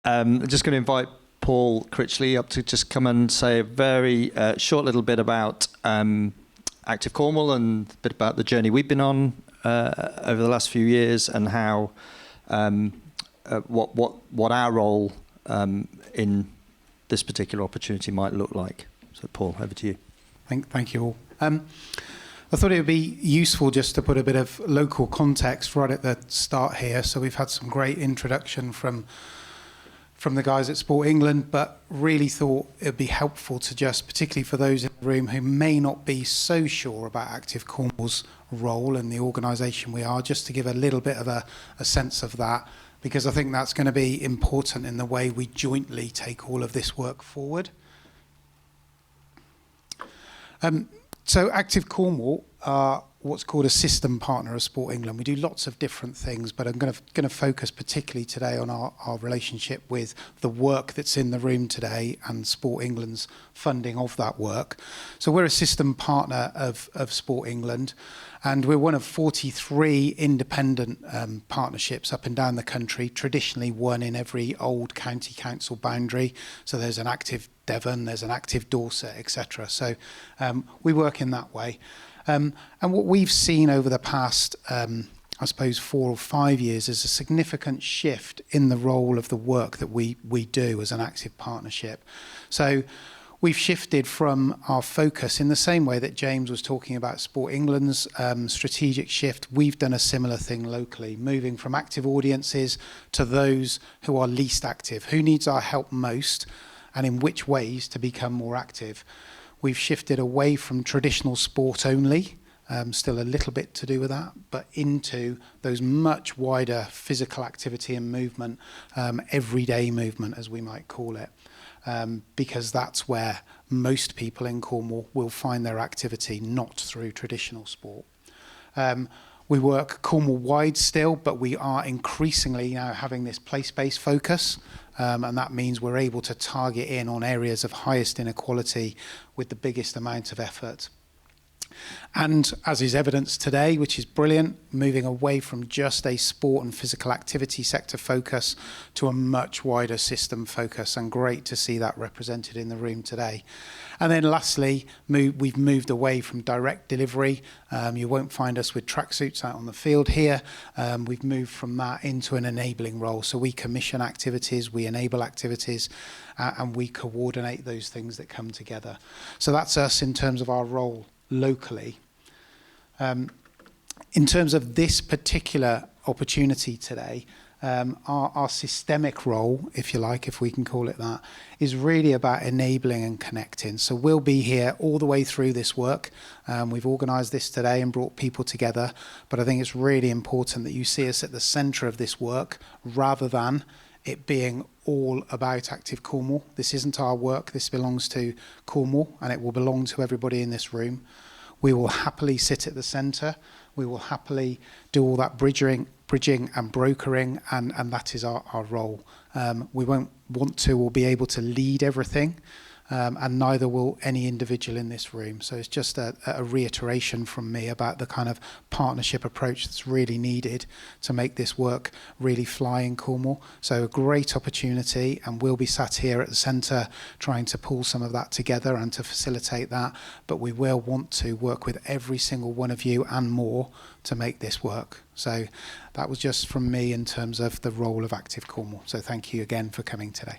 I'm just going to invite Paul Critchley up to just come and say a very short little bit about Active Cornwall and a bit about the journey we've been on over the last few years, and how what our role in this particular opportunity might look like. So, Paul, over to you. Thank you all. I thought it would be useful just to put a bit of local context right at the start here. So we've had some great introduction from the guys at Sport England, but really thought it would be helpful to just, particularly for those in the room who may not be so sure about Active Cornwall's role and the organisation we are, just to give a little bit of a sense of that, because I think that's going to be important in the way we jointly take all of this work forward. So Active Cornwall are what's called a system partner of Sport England. We do lots of different things, but I'm going to focus particularly today on our relationship with the work that's in the room today and Sport England's funding of that work. So we're a system partner of Sport England, and we're one of 43 independent partnerships up and down the country, traditionally one in every old county council boundary. So there's an active Devon, there's an active Dorset, etc. So we work in that way. And what we've seen over the past, I suppose, 4 or 5 years is a significant shift in the role of the work that we do as an active partnership. So we've shifted from our focus in the same way that James was talking about Sport England's strategic shift. We've done a similar thing locally, moving from active audiences to those who are least active, who needs our help most, and in which ways to become more active. We've shifted away from traditional sport only, still a little bit to do with that, but into those much wider physical activity and movement, everyday movement as we might call it, because that's where most people in Cornwall will find their activity, not through traditional sport. We work Cornwall-wide still, but we are increasingly now having this place-based focus, and that means we're able to target in on areas of highest inequality with the biggest amount of effort. And as is evidenced today, which is brilliant, moving away from just a sport and physical activity sector focus to a much wider system focus, and great to see that represented in the room today. And then lastly, we've moved away from direct delivery. You won't find us with tracksuits out on the field here. We've moved from that into an enabling role. So we commission activities, we enable activities, and we coordinate those things that come together. So that's us in terms of our role locally. In terms of this particular opportunity today, our systemic role, if you like, if we can call it that, is really about enabling and connecting. So we'll be here all the way through this work. We've organised this today and brought people together, but I think it's really important that you see us at the centre of this work rather than it being all about Active Cornwall. This isn't our work, this belongs to Cornwall, and it will belong to everybody in this room. We will happily sit at the centre. We will happily do all that bridging and brokering, and that is our role. We won't want to or be able to lead everything, and neither will any individual in this room. So it's just a reiteration from me about the kind of partnership approach that's really needed to make this work really fly in Cornwall. So a great opportunity, and we'll be sat here at the centre trying to pull some of that together and to facilitate that. But we will want to work with every single one of you and more to make this work. So that was just from me in terms of the role of Active Cornwall. So thank you again for coming today.